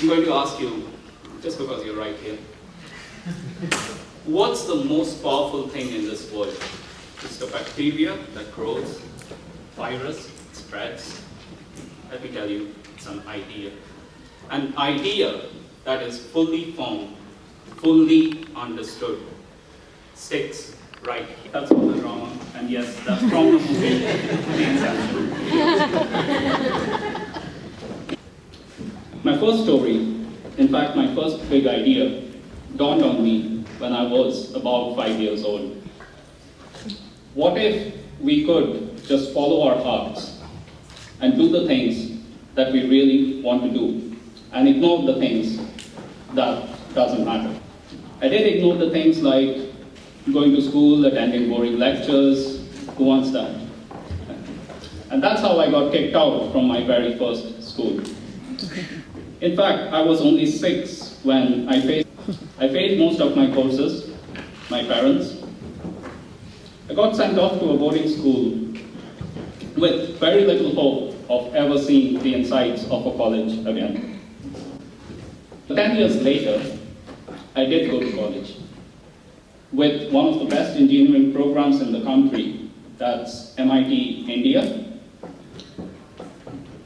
I'm going to ask you, just because you're right here, what's the most powerful thing in this world? It's the bacteria that grows, virus, spreads. Let me tell you, it's an idea. An idea that is fully formed, fully understood, sticks, right? That's all the drama. And yes, that's from the movie, The Inception. My first story, in fact, my first big idea, dawned on me when I was about 5 years old. What if we could just follow our hearts and do the things that we really want to do and ignore the things that doesn't matter? I did ignore the things like going to school, attending boring lectures. Who wants that? And that's how I got kicked out from my very first school. In fact, I was only 6 when I failed most of my courses, my parents. I got sent off to a boarding school with very little hope of ever seeing the insides of a college again. 10 years later, I did go to college with one of the best engineering programs in the country, that's MIT India.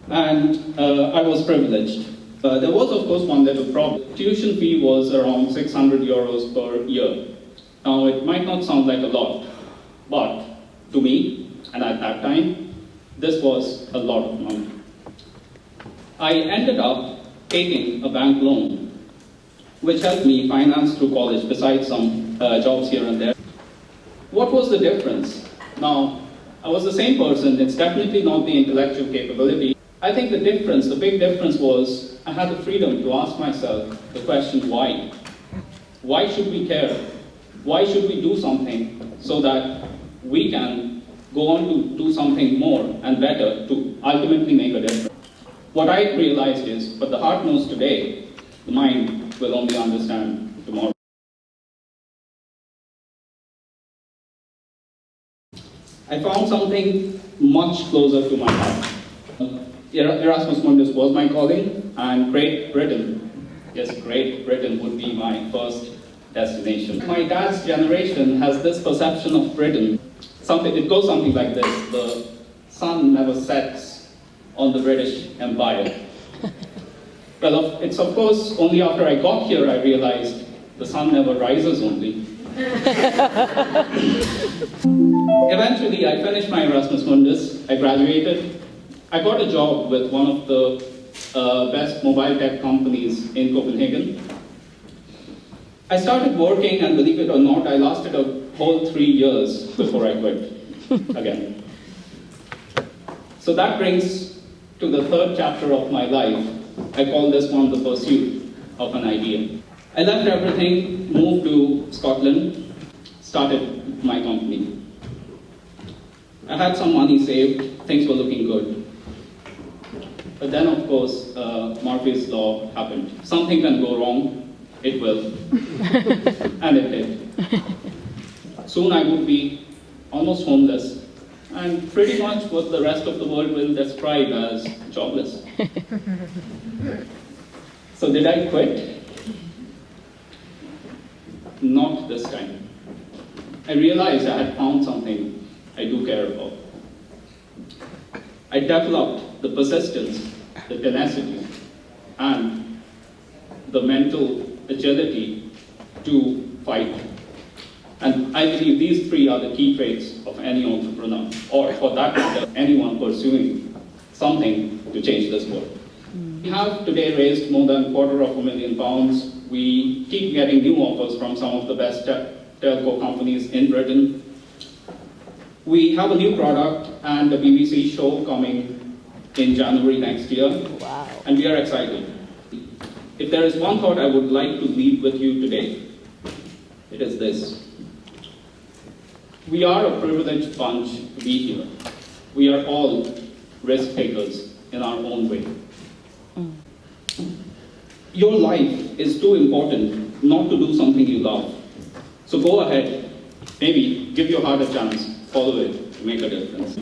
And I was privileged. There was, of course, one little problem. Tuition fee was around 600 euros per year. Now, it might not sound like a lot, but to me, and at that time, this was a lot of money. I ended up taking a bank loan, which helped me finance through college, besides some jobs here and there. What was the difference? Now, I was the same person. It's definitely not the intellectual capability. I think the big difference was I had the freedom to ask myself the question, why? Why should we care? Why should we do something so that we can go on to do something more and better to ultimately make a difference? What I realized is, what the heart knows today, the mind will only understand tomorrow. I found something much closer to my heart. Erasmus Mundus was my calling, and Great Britain, yes, Great Britain would be my first destination. My dad's generation has this perception of Britain. It goes something like this: the sun never sets on the British Empire. Well, it's of course only after I got here I realized the sun never rises only. Eventually, I finished my Erasmus Mundus, I graduated. I got a job with one of the best mobile tech companies in Copenhagen. I started working, and believe it or not, I lasted a whole 3 years before I quit again. So that brings to the third chapter of my life. I call this one the pursuit of an idea. I left everything, moved to Scotland, started my company. I had some money saved, things were looking good. But then, of course, Murphy's Law happened. Something can go wrong, it will. And it did. Soon I would be almost homeless, and pretty much what the rest of the world will describe as jobless. So did I quit? Not this time. I realized I had found something I do care about. I developed the persistence, the tenacity, and the mental agility to fight. And I believe these 3 are the key traits of any entrepreneur, or for that matter, anyone pursuing something to change this world. We have today raised more than £250,000. We keep getting new offers from some of the best telco companies in Britain. We have a new product and a BBC show coming in January next year. Wow. And we are excited. If there is one thought I would like to leave with you today, it is this. We are a privileged bunch to be here. We are all risk takers in our own way. Your life is too important not to do something you love. So go ahead, maybe give your heart a chance, follow it to make a difference.